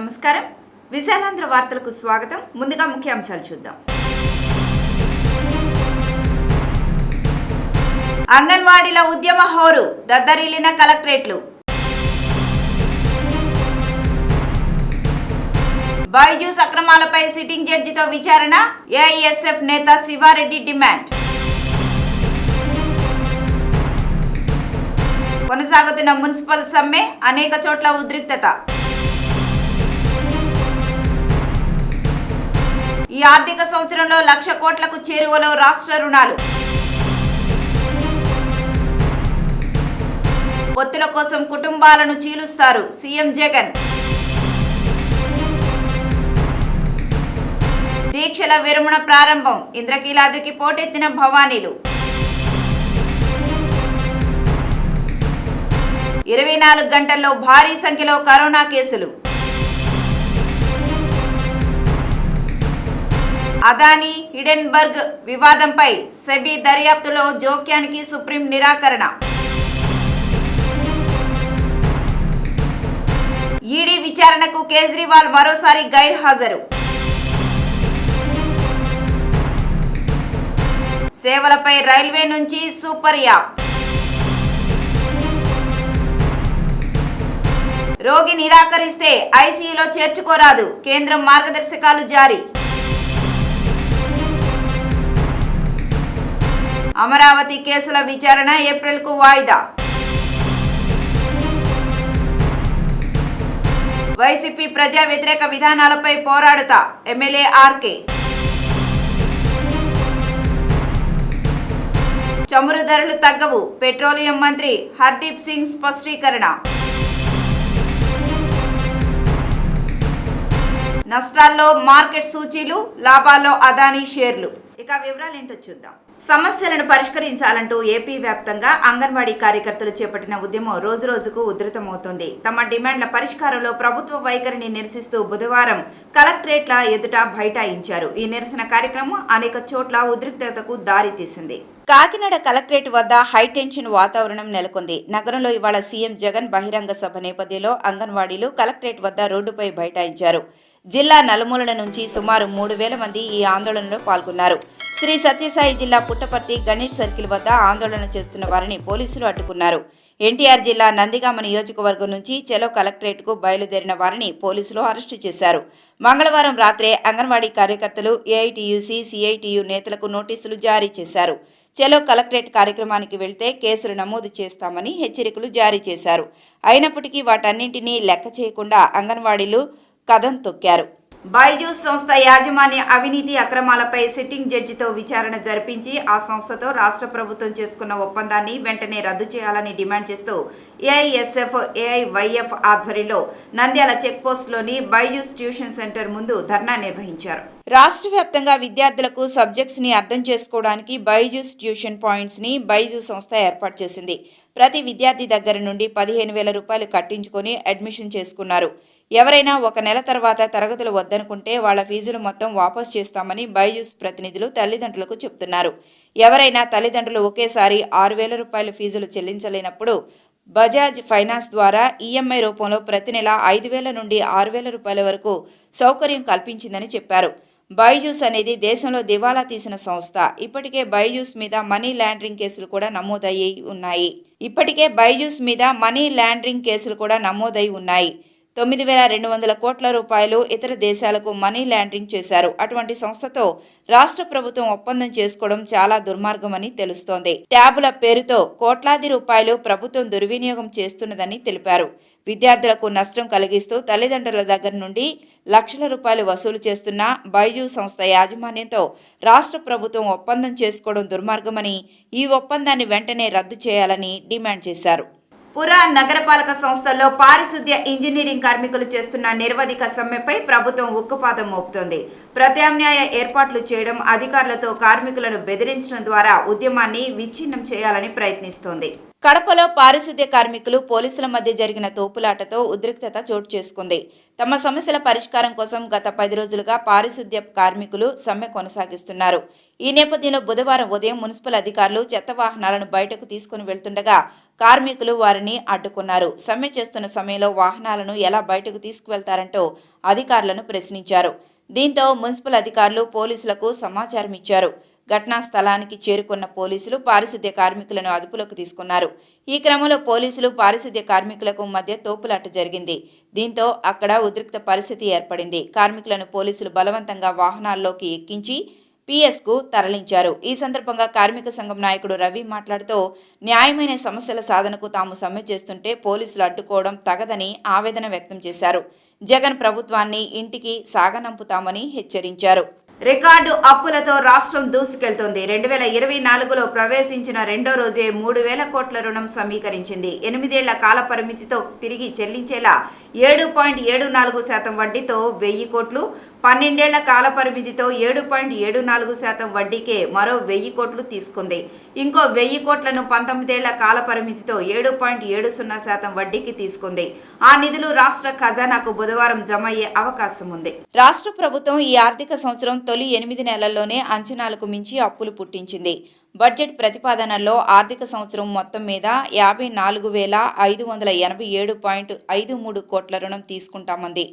నమస్కారం. విశాలాంధ్ర వార్తలకు స్వాగతం. ముందుగా ముఖ్యాంశాలు చూద్దాం. అంగన్వాడీల ఉద్యమ హోరు, దద్దరిల్లిన కలెక్టరేట్లు. బైజూస్ అక్రమాలపై సిట్టింగ్ జడ్జితో విచారణ, ఏఐఎస్ఎఫ్ నేత శివారెడ్డి డిమాండ్. కొనసాగుతున్న మున్సిపల్ సమ్మె, అనేక చోట్ల ఉద్రిక్తత. ఈ ఆర్థిక సంవత్సరంలో 1,00,000 కోట్లకు చేరువలో రాష్ట్ర రుణాలు. పొత్తుల కోసం కుటుంబాలను చీలుస్తారు సీఎం జగన్. దీక్షల విరమణ ప్రారంభం, ఇంద్రకీలాద్రికి పోటెత్తిన భవానీలు. 24 గంటల్లో భారీ సంఖ్యలో కరోనా కేసులు. అదానీ హిడెన్బర్గ్ వివాదంపై సెబీ దర్యాప్తులో జోక్యానికి సుప్రీం నిరాకరణ. ఈడీ విచారణకు కేజ్రీవాల్ మరోసారి గైర్హాజరు. సేవలపై రైల్వే నుంచి సూపర్ యాప్. రోగి నిరాకరిస్తే ఐసీయూలో చేర్చుకోరాదు, కేంద్రం మార్గదర్శకాలు జారీ. అమరావతి కేసుల విచారణ ఏప్రిల్కు వాయిదా. వైసీపీ ప్రజా వ్యతిరేక విధానాలపై పోరాడుతా ఎమ్మెల్యే ఆర్కే. చమురు ధరలు తగ్గవు, పెట్రోలియం మంత్రి హర్దీప్ సింగ్ స్పష్టీకరణ. నష్టాల్లో మార్కెట్ సూచీలు, లాభాల్లో అదానీ షేర్లు. ఇక వివరాలేంటో చూద్దాం. సమస్యలను పరిష్కరించాలంటూ ఏపీ వ్యాప్తంగా అంగన్వాడీ కార్యకర్తలు చేపట్టిన ఉద్యమం రోజురోజుకు ఉధృతమవుతోంది. తమ డిమాండ్ల పరిష్కారంలో ప్రభుత్వ వైఖరిని నిరసిస్తూ బుధవారం కలెక్టరేట్ల ఎదుట బైఠాయించారు. ఈ నిరసన కార్యక్రమం అనేక చోట్ల ఉద్రిక్తతకు దారితీసింది. కాకినాడ కలెక్టరేట్ వద్ద హైటెన్షన్ వాతావరణం నెలకొంది. నగరంలో ఇవాళ సీఎం జగన్ బహిరంగ సభ నేపథ్యంలో అంగన్వాడీలు కలెక్టరేట్ వద్ద రోడ్డుపై బైఠాయించారు. జిల్లా నలుమూలల నుంచి సుమారు 3,000 మంది ఈ ఆందోళనలో పాల్గొన్నారు. శ్రీ సత్యసాయి జిల్లా పుట్టపర్తి గణేష్ సర్కిల్ వద్ద ఆందోళన చేస్తున్న వారిని పోలీసులు అడ్డుకున్నారు. ఎన్టీఆర్ జిల్లా నందిగామ నియోజకవర్గం నుంచి చెలో కలెక్టరేట్కు బయలుదేరిన వారిని పోలీసులు అరెస్టు చేశారు. మంగళవారం రాత్రే అంగన్వాడీ కార్యకర్తలు ఏఐటీయూసీ, సిఐటియు నేతలకు నోటీసులు జారీ చేశారు. చెలో కలెక్టరేట్ కార్యక్రమానికి వెళ్తే కేసులు నమోదు చేస్తామని హెచ్చరికలు జారీ చేశారు. అయినప్పటికీ వాటన్నింటినీ లెక్క చేయకుండా అంగన్వాడీలు కదం తొక్కారు. బైజూస్ సంస్థ యాజమాన్య అవినీతి అక్రమాలపై సిట్టింగ్ జడ్జితో విచారణ జరిపించి ఆ సంస్థతో రాష్ట్ర ప్రభుత్వం చేసుకున్న ఒప్పందాన్ని వెంటనే రద్దు చేయాలని డిమాండ్ చేస్తూ ఏఐఎస్ఎఫ్, ఏఐవైఎఫ్ ఆధ్వర్యంలో నంద్యాల చెక్పోస్టులోని బైజూస్ ట్యూషన్ సెంటర్ ముందు ధర్నా నిర్వహించారు. రాష్ట్ర వ్యాప్తంగా విద్యార్థులకు సబ్జెక్ట్స్ ని అర్థం చేసుకోవడానికి బైజూస్ ట్యూషన్ పాయింట్స్ ని బైజూస్ సంస్థ ఏర్పాటు చేసింది. ప్రతి విద్యార్థి దగ్గర నుండి 15,000 రూపాయలు కట్టించుకొని అడ్మిషన్ చేసుకున్నారు. ఎవరైనా ఒక నెల తర్వాత తరగతులు వద్దనుకుంటే వాళ్ల ఫీజులు మొత్తం వాపసు చేస్తామని బైజూస్ ప్రతినిధులు తల్లిదండ్రులకు చెబుతున్నారు. ఎవరైనా తల్లిదండ్రులు ఒకేసారి 6,000 రూపాయల ఫీజులు చెల్లించలేనప్పుడు బజాజ్ ఫైనాన్స్ ద్వారా ఈఎంఐ రూపంలో ప్రతి నెల 5,000 నుండి 6,000 రూపాయల వరకు సౌకర్యం కల్పించిందని చెప్పారు. బైజూస్ అనేది దేశంలో దివాలా తీసిన సంస్థ. ఇప్పటికే బైజూస్ మీద మనీ లాండరింగ్ కేసులు కూడా నమోదై ఉన్నాయి. 9,200 కోట్ల రూపాయలు ఇతర దేశాలకు మనీ లాండరింగ్ చేశారు. అటువంటి సంస్థతో రాష్ట్ర ప్రభుత్వం ఒప్పందం చేసుకోవడం చాలా దుర్మార్గమని తెలుస్తోంది. ట్యాబుల పేరుతో కోట్లాది రూపాయలు ప్రభుత్వం దుర్వినియోగం చేస్తున్నదని తెలిపారు. విద్యార్థులకు నష్టం కలిగిస్తూ తల్లిదండ్రుల దగ్గర నుండి లక్షల రూపాయలు వసూలు చేస్తున్న బైజూస్ సంస్థ యాజమాన్యంతో రాష్ట్ర ప్రభుత్వం ఒప్పందం చేసుకోవడం దుర్మార్గమని, ఈ ఒప్పందాన్ని వెంటనే రద్దు చేయాలని డిమాండ్ చేశారు. పురా నగరపాలక సంస్థల్లో పారిశుద్ధ్య ఇంజనీరింగ్ కార్మికులు చేస్తున్న నిరవధిక సమ్మెపై ప్రభుత్వం ఉక్కుపాదం మోపుతోంది. ప్రత్యామ్నాయ ఏర్పాట్లు చేయడం, అధికారులతో కార్మికులను బెదిరించడం ద్వారా ఉద్యమాన్ని విచ్ఛిన్నం చేయాలని ప్రయత్నిస్తోంది. కడపలో పారిశుద్ధ్య కార్మికులు పోలీసుల మధ్య జరిగిన తోపులాటతో ఉద్రిక్తత చోటు చేసుకుంది. తమ సమస్యల పరిష్కారం కోసం గత 10 రోజులుగా పారిశుద్ధ్య కార్మికులు సమ్మె కొనసాగిస్తున్నారు. ఈ నేపథ్యంలో బుధవారం ఉదయం మున్సిపల్ అధికారులు చెత్త వాహనాలను బయటకు తీసుకుని వెళ్తుండగా కార్మికులు వారిని అడ్డుకున్నారు. సమ్మె చేస్తున్న సమయంలో వాహనాలను ఎలా బయటకు తీసుకువెళ్తారంటూ అధికారులను ప్రశ్నించారు. దీంతో మున్సిపల్ అధికారులు పోలీసులకు సమాచారం ఇచ్చారు. ఘటనా స్థలానికి చేరుకున్న పోలీసులు పారిశుద్ధ్య కార్మికులను అదుపులోకి తీసుకున్నారు. ఈ క్రమంలో పోలీసులు పారిశుద్ధ్య కార్మికులకు మధ్య తోపులాట జరిగింది. దీంతో అక్కడ ఉద్రిక్త పరిస్థితి ఏర్పడింది. కార్మికులను పోలీసులు బలవంతంగా వాహనాల్లోకి ఎక్కించి పిఎస్కు తరలించారు. ఈ సందర్భంగా కార్మిక సంఘం నాయకుడు రవి మాట్లాడుతూ న్యాయమైన సమస్యల సాధనకు తాము సమ్మె చేస్తుంటే పోలీసులు అడ్డుకోవడం తగదని ఆవేదన వ్యక్తం చేశారు. జగన్ ప్రభుత్వాన్ని ఇంటికి సాగనంపుతామని హెచ్చరించారు. రికార్డు అప్పులతో రాష్ట్రం దూసుకెళ్తోంది. 2024లో ప్రవేశించిన రెండో రోజే 3,000 కోట్ల రుణం సమీకరించింది. 8 ఏళ్ల కాల పరిమితితో తిరిగి చెల్లించేలా 7.74% వడ్డీతో 1,000 కోట్లు, 12 ఏళ్ల కాల పరిమితితో 7.74% వడ్డీకే మరో 1,000 కోట్లు తీసుకుంది. ఇంకో 1,000 కోట్లను 19 ఏళ్ల కాల పరిమితితో 7.70% వడ్డీకి తీసుకుంది. ఆ నిధులు రాష్ట్ర ఖజానాకు బుధవారం జమ అయ్యే అవకాశం ఉంది. రాష్ట్ర ప్రభుత్వం ఈ ఆర్థిక సంవత్సరం తొలి 8 నెలల్లోనే అంచనాలకు మించి అప్పులు పుట్టించింది. బడ్జెట్ ప్రతిపాదనల్లో ఆర్థిక సంవత్సరం మొత్తం మీద 54,587.53 కోట్ల రుణం తీసుకుంటామంది.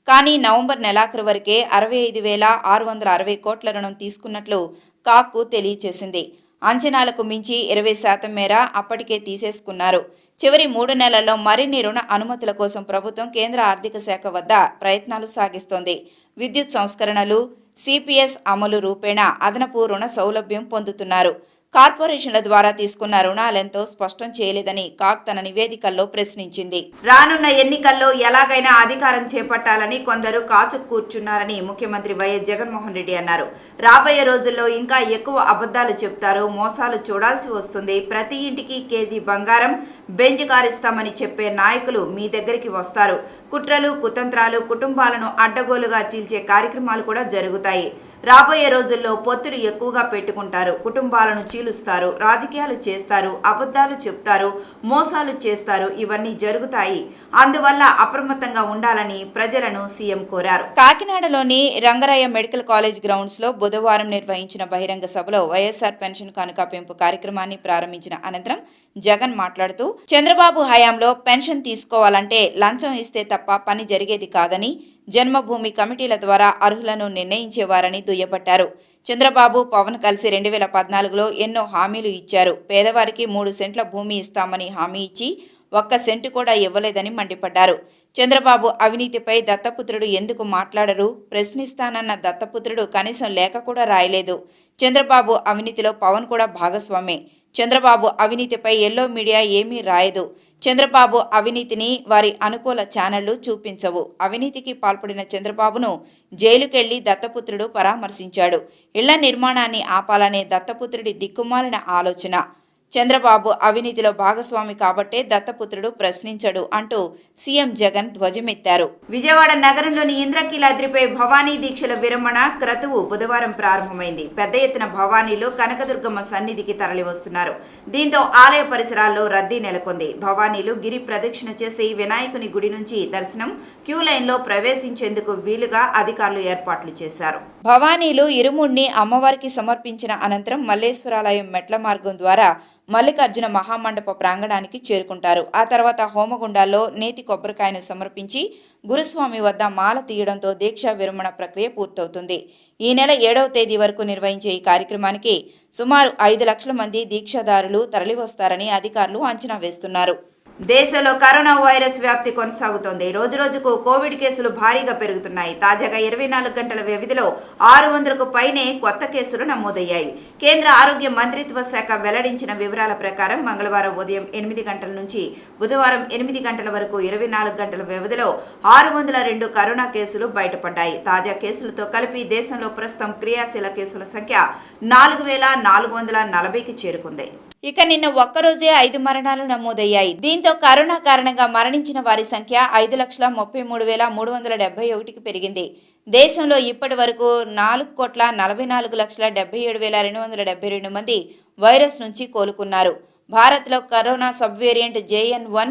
కానీ నవంబర్ నెలాఖరు వరకే 65,660 కోట్ల రుణం తీసుకున్నట్లు కాక్కు తెలియచేసింది. అంచనాలకు మించి 20% మేర అప్పటికే తీసేసుకున్నారు. చివరి 3 నెలల్లో మరిన్ని రుణ అనుమతుల కోసం ప్రభుత్వం కేంద్ర ఆర్థిక శాఖ వద్ద ప్రయత్నాలు సాగిస్తోంది. విద్యుత్ సంస్కరణలు, సిపిఎస్ అమలు రూపేణా అదనపు రుణ సౌలభ్యం పొందుతున్నారు. కార్పొరేషన్ల ద్వారా తీసుకున్న రుణాలెంతో స్పష్టం చేయలేదని కాక్ తన నివేదికల్లో ప్రశ్నించింది. రానున్న ఎన్నికల్లో ఎలాగైనా అధికారం చేపట్టాలని కొందరు కాచు కూర్చున్నారని ముఖ్యమంత్రి వైఎస్ జగన్మోహన్ రెడ్డి అన్నారు. రాబోయే రోజుల్లో ఇంకా ఎక్కువ అబద్ధాలు చెప్తారు, మోసాలు చూడాల్సి వస్తుంది. ప్రతి ఇంటికి కేజీ బంగారం, బెంజ్ కారిస్తామని చెప్పే నాయకులు మీ దగ్గరికి వస్తారు. కుట్రలు, కుతంత్రాలు, కుటుంబాలను అడ్డగోలుగా చీల్చే కార్యక్రమాలు కూడా జరుగుతాయి. రాబోయే రోజుల్లో పొత్తులు ఎక్కువగా పెట్టుకుంటారు, కుటుంబాలను చీలుస్తారు, రాజకీయాలు చేస్తారు, అబద్ధాలు చెప్తారు, మోసాలు చేస్తారు. ఇవన్నీ జరుగుతాయి. అందువల్ల అప్రమత్తంగా ఉండాలని ప్రజలను సీఎం కోరారు. కాకినాడలోని రంగరాయ మెడికల్ కాలేజ్ గ్రౌండ్స్ లో బుధవారం నిర్వహించిన బహిరంగ సభలో వైఎస్ఆర్ పెన్షన్ కానుక పెంపు కార్యక్రమాన్ని ప్రారంభించిన అనంతరం జగన్ మాట్లాడుతూ చంద్రబాబు హయాంలో పెన్షన్ తీసుకోవాలంటే లంచం ఇస్తే తప్ప పని జరిగేది కాదని, జన్మభూమి కమిటీల ద్వారా అర్హులను నిర్ణయించేవారని దుయ్యబట్టారు. చంద్రబాబు, పవన్ కలిసి 2014లో ఎన్నో హామీలు ఇచ్చారు. పేదవారికి 3 సెంట్ల భూమి ఇస్తామని హామీ ఇచ్చి 1 సెంటు కూడా ఇవ్వలేదని మండిపడ్డారు. చంద్రబాబు అవినీతిపై దత్తపుత్రుడు ఎందుకు మాట్లాడరు? ప్రశ్నిస్తానన్న దత్తపుత్రుడు కనీసం లేఖ కూడా రాయలేదు. చంద్రబాబు అవినీతిలో పవన్ కూడా భాగస్వామే. చంద్రబాబు అవినీతిపై ఎల్లో మీడియా ఏమీ రాయదు. చంద్రబాబు అవినీతిని వారి అనుకూల ఛానళ్లు చూపించవు. అవినీతికి పాల్పడిన చంద్రబాబును జైలుకెళ్లి దత్తపుత్రుడు పరామర్శించాడు. ఇళ్ల నిర్మాణాన్ని ఆపాలనే దత్తపుత్రుడి దిక్కుమాలిన ఆలోచన. చంద్రబాబు అవినీతిలో భాగస్వామి కాబట్టే దత్తపుత్రుడు ప్రశ్నించడు అంటూ సీఎం జగన్ ధ్వజమెత్తారు. విజయవాడ నగరంలోని ఇంద్రకీలాద్రిపై భవానీ దీక్షల విరమణ క్రతువు బుధవారం ప్రారంభమైంది. పెద్ద ఎత్తున భవానీలో కనకదుర్గమ్మ సన్నిధికి తరలివస్తున్నారు. దీంతో ఆలయ పరిసరాల్లో రద్దీ నెలకొంది. భవానీలు గిరి ప్రదక్షిణ చేసి వినాయకుని గుడి నుంచి దర్శనం, క్యూ లైన్లో ప్రవేశించేందుకు వీలుగా అధికారులు ఏర్పాట్లు చేశారు. భవానీలు ఇరుముడిని అమ్మవారికి సమర్పించిన అనంతరం మల్లేశ్వరాలయం మెట్ల మార్గం ద్వారా మల్లికార్జున మహామండప ప్రాంగణానికి చేరుకుంటారు. ఆ తర్వాత హోమగుండాల్లో నేతి కొబ్బరికాయను సమర్పించి గురుస్వామి వద్ద మాల తీయడంతో దీక్షా విరమణ ప్రక్రియ పూర్తవుతుంది. ఈ నెల 7వ తేదీ వరకు నిర్వహించే ఈ కార్యక్రమానికి సుమారు 5 లక్షల మంది దీక్షాదారులు తరలివస్తారని అధికారులు అంచనా వేస్తున్నారు. దేశంలో కరోనా వైరస్ వ్యాప్తి కొనసాగుతోంది. రోజురోజుకు కోవిడ్ కేసులు భారీగా పెరుగుతున్నాయి. తాజాగా 24 గంటల వ్యవధిలో 600కు పైనే కొత్త కేసులు నమోదయ్యాయి. కేంద్ర ఆరోగ్య మంత్రిత్వ శాఖ వెల్లడించిన వివరాల ప్రకారం మంగళవారం ఉదయం 8 గంటల నుంచి బుధవారం 8 గంటల వరకు 24 గంటల వ్యవధిలో 602 కరోనా కేసులు బయటపడ్డాయి. తాజా కేసులతో కలిపి దేశంలో ప్రస్తుతం క్రియాశీల కేసుల సంఖ్య 4,440కి చేరుకుంది. ఇక నిన్న ఒక్కరోజే 5 మరణాలు నమోదయ్యాయి. దీంతో కరోనా కారణంగా మరణించిన వారి సంఖ్య 5,33,371కి పెరిగింది. దేశంలో ఇప్పటి వరకు 4,44,77,272 మంది వైరస్ నుంచి కోలుకున్నారు. భారత్లో కరోనా సబ్ వేరియంట్ JN.1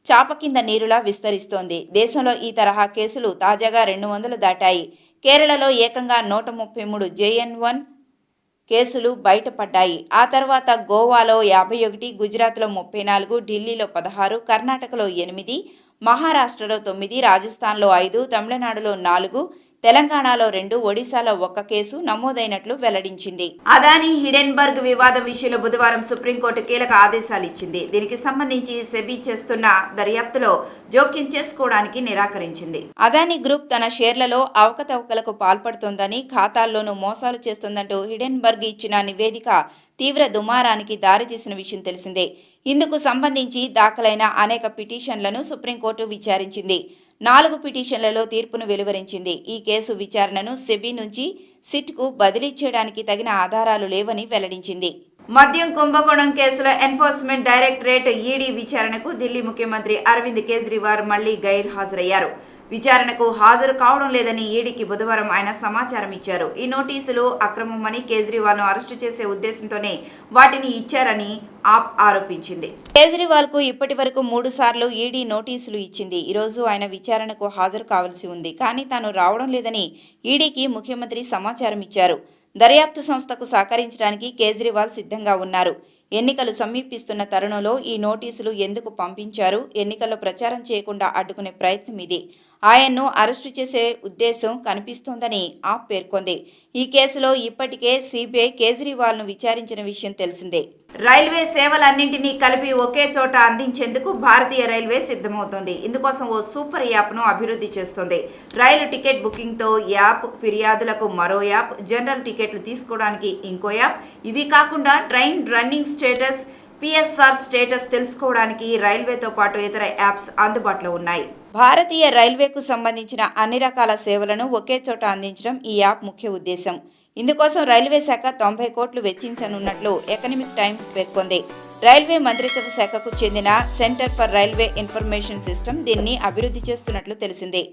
చాప కింద నీరులా విస్తరిస్తోంది. దేశంలో ఈ తరహా కేసులు తాజాగా 200 దాటాయి. కేరళలో ఏకంగా 133 JN.1 కేసులు బయటపడ్డాయి. ఆ తర్వాత గోవాలో 51, గుజరాత్లో 34, ఢిల్లీలో 16, కర్ణాటకలో 8, మహారాష్ట్రలో 9, రాజస్థాన్లో 5, తమిళనాడులో 4, తెలంగాణలో 2, ఒడిశాలో 1 కేసు నమోదైనట్లు వెల్లడించింది. అదానీ హిడెన్బర్గ్ వివాదం విషయంలో బుధవారం సుప్రీంకోర్టు కీలక ఆదేశాలు ఇచ్చింది. దీనికి సంబంధించి సెబీ చేస్తున్న దర్యాప్తులో జోక్యం చేసుకోవడానికి నిరాకరించింది. అదానీ గ్రూప్ తన షేర్లలో అవకతవకలకు పాల్పడుతోందని, ఖాతాల్లోనూ మోసాలు చేస్తోందంటూ హిడెన్బర్గ్ ఇచ్చిన నివేదిక తీవ్ర దుమారానికి దారితీసిన విషయం తెలిసిందే. ఇందుకు సంబంధించి దాఖలైన అనేక పిటిషన్లను సుప్రీంకోర్టు విచారించింది. 4 పిటిషన్లలో తీర్పును వెలువరించింది. ఈ కేసు విచారణను సెబీ నుంచి సిట్కు బదిలీ చేయడానికి తగిన ఆధారాలు లేవని వెల్లడించింది. మద్యం కుంభకోణం కేసులో ఎన్ఫోర్స్మెంట్ డైరెక్టరేట్ ఈడీ విచారణకు ఢిల్లీ ముఖ్యమంత్రి అరవింద్ కేజ్రీవాల్ మళ్లీ గైర్హాజరయ్యారు. విచారణకు హాజరు కావడం లేదని ఈడీకి బుధవారం ఆయన సమాచారం ఇచ్చారు. ఈ నోటీసులు అక్రమమని, కేజ్రీవాల్ను అరెస్టు చేసే ఉద్దేశంతోనే వాటిని ఇచ్చారని ఆప్ ఆరోపించింది. కేజ్రీవాల్కు ఇప్పటి వరకు 3 సార్లు ఈడీ నోటీసులు ఇచ్చింది. ఈరోజు ఆయన విచారణకు హాజరు కావాల్సి ఉంది. కానీ తాను రావడం లేదని ఈడీకి ముఖ్యమంత్రి సమాచారం ఇచ్చారు. దర్యాప్తు సంస్థకు సహకరించడానికి కేజ్రీవాల్ సిద్ధంగా ఉన్నారు. ఎన్నికలు సమీపిస్తున్న తరుణంలో ఈ నోటీసులు ఎందుకు పంపించారు? ఎన్నికల్లో ప్రచారం చేయకుండా అడ్డుకునే ప్రయత్నం ఇది. ఆయన్ను అరెస్టు చేసే ఉద్దేశం కనిపిస్తోందని ఆప్ పేర్కొంది. ఈ కేసులో ఇప్పటికే సిబిఐ కేజ్రీవాల్ను విచారించిన విషయం తెలిసిందే. రైల్వే సేవలన్నింటినీ కలిపి ఒకే చోట అందించేందుకు భారతీయ రైల్వే సిద్ధమవుతోంది. ఇందుకోసం ఓ సూపర్ యాప్ను అభివృద్ధి చేస్తోంది. రైలు టికెట్ బుకింగ్తో యాప్, ఫిర్యాదులకు మరో యాప్, జనరల్ టికెట్లు తీసుకోవడానికి ఇంకో యాప్. ఇవి కాకుండా train running status, PSR status తెలుసుకోవడానికి రైల్వేతో పాటు ఇతర యాప్స్ అందుబాటులో ఉన్నాయి. భారతీయ రైల్వేకు సంబంధించిన అన్ని రకాల సేవలను ఒకే చోట అందించడం ఈ యాప్ ముఖ్య ఉద్దేశం. ఇందుకోసం రైల్వే శాఖ 90 కోట్లు వెచ్చించనున్నట్లు ఎకనామిక్ టైమ్స్ పేర్కొంది. రైల్వే మంత్రిత్వ శాఖకు చెందిన centre for railway information system దీన్ని అభివృద్ధి చేస్తున్నట్లు తెలిసిందే.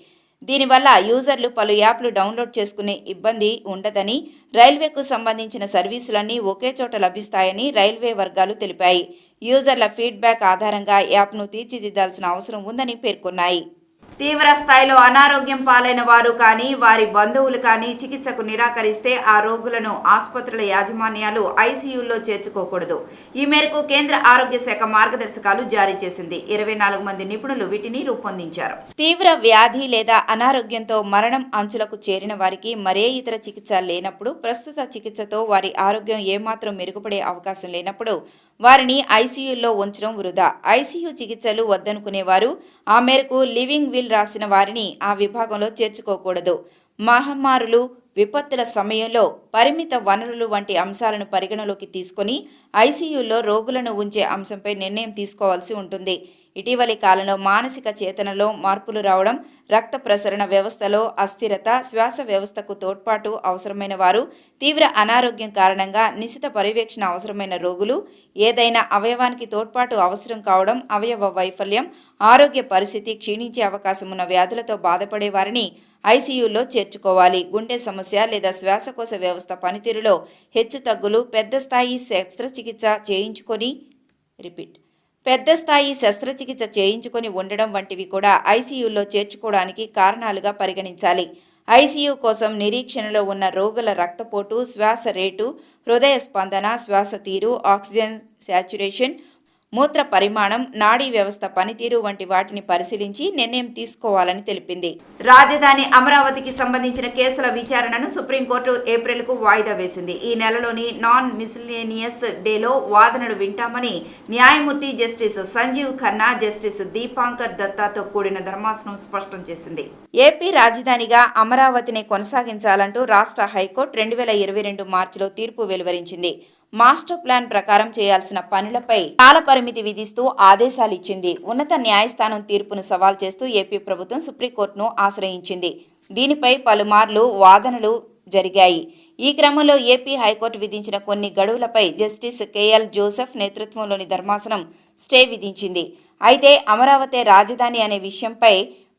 దీనివల్ల యూజర్లు పలు యాప్లు డౌన్లోడ్ చేసుకునే ఇబ్బంది ఉండదని, రైల్వేకు సంబంధించిన సర్వీసులన్నీ ఒకే చోట లభిస్తాయని రైల్వే వర్గాలు తెలిపాయి. యూజర్ల ఫీడ్బ్యాక్ ఆధారంగా యాప్ను తీర్చిదిద్దాల్సిన అవసరం ఉందని పేర్కొన్నాయి. తీవ్ర స్థాయిలో అనారోగ్యం పాలైన వారు కానీ, వారి బంధువులు కానీ చికిత్సకు నిరాకరిస్తే ఆ రోగులను ఆసుపత్రుల యాజమాన్యాలు ఐసీయూల్లో చేర్చుకోకూడదు. ఈ మేరకు కేంద్ర ఆరోగ్య శాఖ మార్గదర్శకాలు జారీ చేసింది. 24 మంది నిపుణులు వీటిని రూపొందించారు. తీవ్ర వ్యాధి లేదా అనారోగ్యంతో మరణం అంచులకు చేరిన వారికి మరే ఇతర చికిత్స లేనప్పుడు, ప్రస్తుత చికిత్సతో వారి ఆరోగ్యం ఏమాత్రం మెరుగుపడే అవకాశం లేనప్పుడు వారిని ఐసీయూల్లో ఉంచడం వృధా. ఐసీయూ చికిత్సలు వద్దనుకునేవారు ఆ మేరకు లివింగ్ విల్ రాసిన వారిని ఆ విభాగంలో చేర్చుకోకూడదు. మహమ్మారులు, విపత్తుల సమయంలో పరిమిత వనరులు వంటి అంశాలను పరిగణలోకి తీసుకొని ఐసీయూల్లో రోగులను ఉంచే అంశంపై నిర్ణయం తీసుకోవాల్సి ఉంటుంది. ఇటీవలి కాలంలో మానసిక చేతనలో మార్పులు రావడం, రక్త ప్రసరణ వ్యవస్థలో అస్థిరత, శ్వాస వ్యవస్థకు తోడ్పాటు అవసరమైన వారు, తీవ్ర అనారోగ్యం కారణంగా నిశిత పర్యవేక్షణ అవసరమైన రోగులు, ఏదైనా అవయవానికి తోడ్పాటు అవసరం కావడం, అవయవ వైఫల్యం, ఆరోగ్య పరిస్థితి క్షీణించే అవకాశం ఉన్న వ్యాధులతో బాధపడే వారిని ఐసీయూలో చేర్చుకోవాలి. గుండె సమస్య లేదా శ్వాసకోశ వ్యవస్థ పనితీరులో హెచ్చుతగ్గులు, పెద్ద స్థాయి శస్త్రచికిత్స చేయించుకొని ఉండడం వంటివి కూడా ఐసీయూలో చేర్చుకోవడానికి కారణాలుగా పరిగణించాలి. ఐసీయూ కోసం నిరీక్షణలో ఉన్న రోగుల రక్తపోటు, శ్వాస రేటు, హృదయ స్పందన, శ్వాస తీరు, ఆక్సిజన్ శాచ్యురేషన్, మూత్ర పరిమాణం, నాడీ వ్యవస్థ పనితీరు వంటి వాటిని పరిశీలించి నిర్ణయం తీసుకోవాలని తెలిపింది. రాజధాని అమరావతికి సంబంధించిన కేసుల విచారణను సుప్రీంకోర్టు ఏప్రిల్కు వాయిదా వేసింది. ఈ నెలలోని నాన్ మిస్లేనియస్ డేలో వాదనలు వింటామని న్యాయమూర్తి జస్టిస్ సంజీవ్ ఖన్నా, జస్టిస్ దీపాంకర్ దత్తాతో కూడిన ధర్మాసనం స్పష్టం చేసింది. ఏపీ రాజధానిగా అమరావతిని కొనసాగించాలంటూ రాష్ట్ర హైకోర్టు 2022 మార్చిలో తీర్పు వెలువరించింది. మాస్టర్ ప్లాన్ ప్రకారం చేయాల్సిన పనులపై కాల పరిమితి విధిస్తూ ఆదేశాలు ఇచ్చింది. ఉన్నత న్యాయస్థానం తీర్పును సవాల్ చేస్తూ ఏపీ ప్రభుత్వం సుప్రీంకోర్టును ఆశ్రయించింది. దీనిపై పలుమార్లు వాదనలు జరిగాయి. ఈ క్రమంలో ఏపీ హైకోర్టు విధించిన కొన్ని గడువులపై జస్టిస్ కేఎల్ జోసెఫ్ నేతృత్వంలోని ధర్మాసనం స్టే విధించింది. అయితే అమరావతి రాజధాని అనే విషయంపై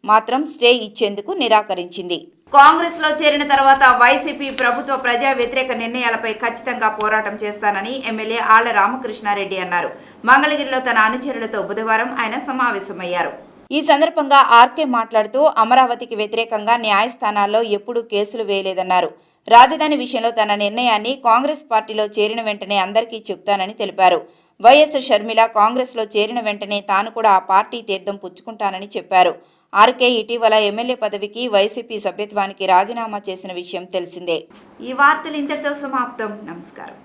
మాత్రం స్టే ఇచ్చేందుకు నిరాకరించింది. కాంగ్రెస్ లో చేరిన తర్వాత వైసీపీ ప్రభుత్వ ప్రజా వ్యతిరేక నిర్ణయాలపై ఖచ్చితంగా పోరాటం చేస్తానని ఎమ్మెల్యే ఆళ్ల రామకృష్ణారెడ్డి అన్నారు. మంగళగిరిలో తన అనుచరులతో బుధవారం ఆయన సమావేశమయ్యారు. ఈ సందర్భంగా ఆర్కే మాట్లాడుతూ అమరావతికి వ్యతిరేకంగా న్యాయస్థానాల్లో ఎప్పుడూ కేసులు వేయలేదన్నారు. రాజధాని విషయంలో తన నిర్ణయాన్ని కాంగ్రెస్ పార్టీలో చేరిన వెంటనే అందరికీ చెప్తానని తెలిపారు. వైఎస్ షర్మిల కాంగ్రెస్లో చేరిన వెంటనే తాను కూడా ఆ పార్టీ తీర్థం పుచ్చుకుంటానని చెప్పారు. ఆర్కే ఇటీవల ఎమ్మెల్యే పదవికి వైసీపీ సభ్యత్వానికి రాజీనామా చేసిన విషయం తెలిసిందే. ఈ వార్తలు ఇంతటితో సమాప్తం. నమస్కారం.